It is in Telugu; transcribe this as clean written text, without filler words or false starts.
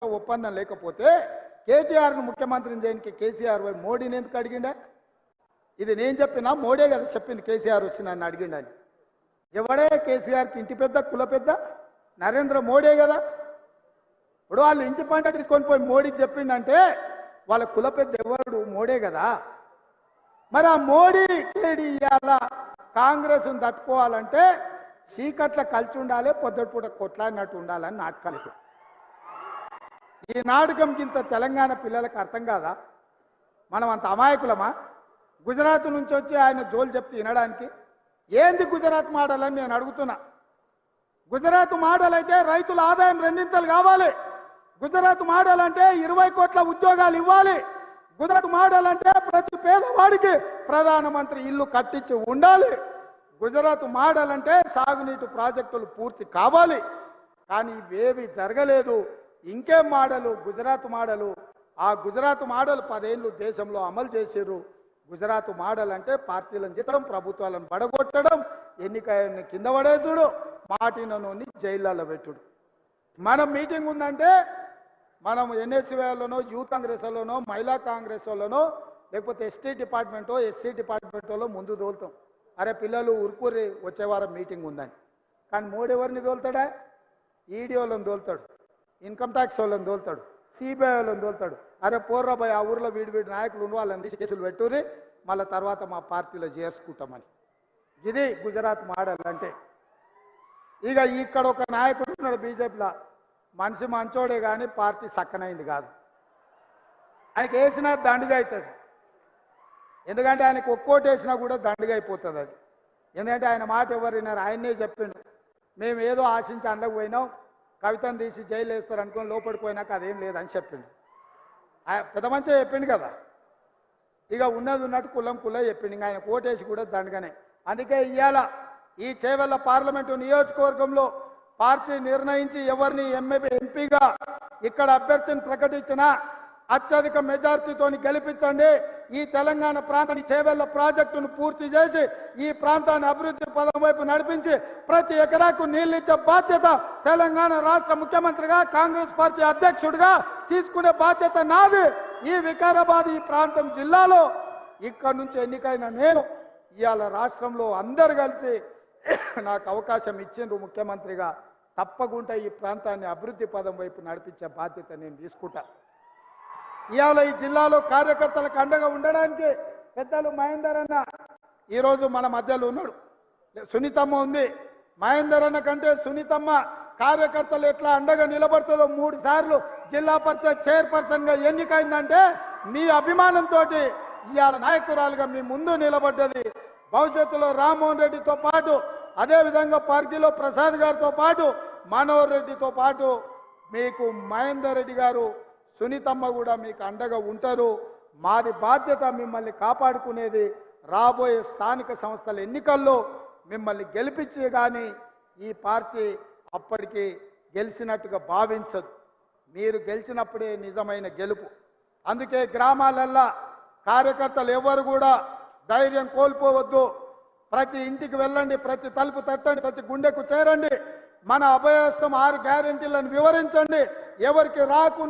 ఒప్పందం లేకపోతే కేటీఆర్ను ముఖ్యమంత్రిని చేయడానికి కేసీఆర్ మోడీని ఎందుకు అడిగిండా? ఇది నేను చెప్పినా మోడీ కదా చెప్పింది, కేసీఆర్ వచ్చి నన్ను అడిగిండని. ఎవడే కేసీఆర్కి ఇంటి పెద్ద కుల పెద్ద? నరేంద్ర మోడీ కదా. ఇప్పుడు వాళ్ళు ఇంటి పంట తీసుకొని పోయి మోడీకి చెప్పిండంటే వాళ్ళ కుల పెద్ద ఎవరు? మోడీ కదా. మరి ఆ మోడీ కేడీ ఇవాళ కాంగ్రెస్ను తట్టుకోవాలంటే చీకట్ల కలిసి ఉండాలి, పొద్దుపూట కొట్లాడినట్టు ఉండాలని నాటకాలు. ఈ నాటకం కింద తెలంగాణ పిల్లలకు అర్థం కాదా? మనం అంత అమాయకులమా? గుజరాత్ నుంచి వచ్చి ఆయన జోలు చెప్తే వినడానికి ఏంది గుజరాత్ మోడల్ అని నేను అడుగుతున్నా. గుజరాత్ మోడల్ అయితే రైతుల ఆదాయం రెండింతలు కావాలి. గుజరాత్ మోడల్ అంటే 20 కోట్ల ఉద్యోగాలు ఇవ్వాలి. గుజరాత్ మోడల్ అంటే ప్రతి పేదవాడికి ప్రధానమంత్రి ఇల్లు కట్టించి ఉండాలి. గుజరాత్ మోడల్ అంటే సాగునీటి ప్రాజెక్టులు పూర్తి కావాలి. కానీ ఇవేవి జరగలేదు. ఇంకేం మోడలు? గుజరాత్ మోడలు. ఆ గుజరాత్ మోడల్ 10 ఏళ్ళు దేశంలో అమలు చేశారు. గుజరాత్ మోడల్ అంటే పార్టీలను జిత్తడం, ప్రభుత్వాలను పడగొట్టడం, ఎన్నికలను కింద పడేసుడు, మాటినోని జైళ్ళలో పెట్టుడు. మనం మీటింగ్ ఉందంటే మనం ఎన్ఎస్యూలోనో, యూత్ కాంగ్రెస్ వాళ్ళనో, మహిళా కాంగ్రెస్ వాళ్ళనో, లేకపోతే ఎస్టీ డిపార్ట్మెంటో, ఎస్సీ డిపార్ట్మెంటో ముందు తోలుతాం. అరే పిల్లలు ఉరుకూరి వచ్చే వారం మీటింగ్ ఉందని. కానీ మోడీ ఎవరిని తోలుతాడా? ఈడీ వాళ్ళని తోలుతాడు, ఇన్కమ్ ట్యాక్స్ వాళ్ళని తోలుతాడు, సిబిఐ వాళ్ళని తోలుతాడు. అరే పోర్రాబాయ్ ఆ ఊర్లో వీడి నాయకులు ఉన్న వాళ్ళని కేసులు పెట్టుర్రి, మళ్ళీ తర్వాత మా పార్టీలో చేసుకుంటామని. ఇది గుజరాత్ మోడల్ అంటే. ఇక ఇక్కడ ఒక నాయకుడు ఉన్నాడు బీజేపీలో, మనిషి మంచోడే కానీ పార్టీ సక్కనైంది కాదు. ఆయనకి వేసినా దండుగా అవుతుంది. ఎందుకంటే ఆయనకు ఒక్కోటి వేసినా కూడా దండుగా అయిపోతుంది అది. ఎందుకంటే ఆయన మాట ఎవరు విన్నారు? ఆయన్నే చెప్పిండు, మేము ఏదో ఆశించి అందులోకి పోయినాం, కవితను తీసి జైలు వేస్తారు అనుకుని లోపలికి పోయినాక అదేం లేదని చెప్పిండు. పెద్ద మంచిగా చెప్పిండు కదా. ఇక ఉన్నది ఉన్నట్టు కులం చెప్పిండు. ఇంకా ఆయన కోటేసి కూడా దండగానే. అందుకే ఇవాళ ఈ చేవెళ్ళ పార్లమెంటు నియోజకవర్గంలో పార్టీ నిర్ణయించి ఎవరిని ఎంపీగా ఇక్కడ అభ్యర్థిని ప్రకటించినా అత్యధిక మెజార్టీతో గెలిపించండి. ఈ తెలంగాణ ప్రాంతాన్ని చేవెళ్ళ ప్రాజెక్టును పూర్తి చేసి ఈ ప్రాంతాన్ని అభివృద్ధి పదం వైపు నడిపించి ప్రతి ఎకరాకు నీళ్ళిచ్చే బాధ్యత తెలంగాణ రాష్ట్ర ముఖ్యమంత్రిగా, కాంగ్రెస్ పార్టీ అధ్యక్షుడిగా తీసుకునే బాధ్యత నాది. ఈ వికారాబాద్ ఈ ప్రాంతం జిల్లాలో ఇక్కడ నుంచి ఎన్నికైన నేను ఇవాళ రాష్ట్రంలో అందరు కలిసి నాకు అవకాశం ఇచ్చిండ్రు ముఖ్యమంత్రిగా. తప్పకుండా ఈ ప్రాంతాన్ని అభివృద్ధి పదం వైపు నడిపించే బాధ్యత నేను తీసుకుంటా. ఇవాళ ఈ జిల్లాలో కార్యకర్తలకు అండగా ఉండడానికి పెద్దలు మహేందర్ అన్న ఈరోజు మన మధ్యలో ఉన్నాడు. సునీతమ్మ ఉంది. మహేందర్ అన్న కంటే సునీతమ్మ కార్యకర్తలు ఎట్లా అండగా నిలబడుతుందో 3 సార్లు జిల్లా పరిషత్ చైర్పర్సన్గా ఎన్నికైందంటే మీ అభిమానంతో ఇవాళ నాయకురాలుగా మీ ముందు నిలబడ్డది. భవిష్యత్తులో రామ్మోహన్ రెడ్డితో పాటు, అదేవిధంగా పార్టీలో ప్రసాద్ గారితో పాటు, మనోహర్ రెడ్డితో పాటు మీకు మహేందర్ రెడ్డి గారు, సునీతమ్మ కూడా మీకు అండగా ఉంటారు. మాది బాధ్యత మిమ్మల్ని కాపాడుకునేది. రాబోయే స్థానిక సంస్థల ఎన్నికల్లో మిమ్మల్ని గెలిపించే కానీ ఈ పార్టీ అప్పటికి గెలిచినట్టుగా భావించదు. మీరు గెలిచినప్పుడే నిజమైన గెలుపు. అందుకే గ్రామాలల్లో కార్యకర్తలు ఎవరు కూడా ధైర్యం కోల్పోవద్దు. ప్రతి ఇంటికి వెళ్ళండి, ప్రతి తలుపు తట్టండి, ప్రతి గుండెకు చేరండి. మన అభయహస్తం 6 గ్యారెంటీలను వివరించండి. ఎవరికి రాకుండా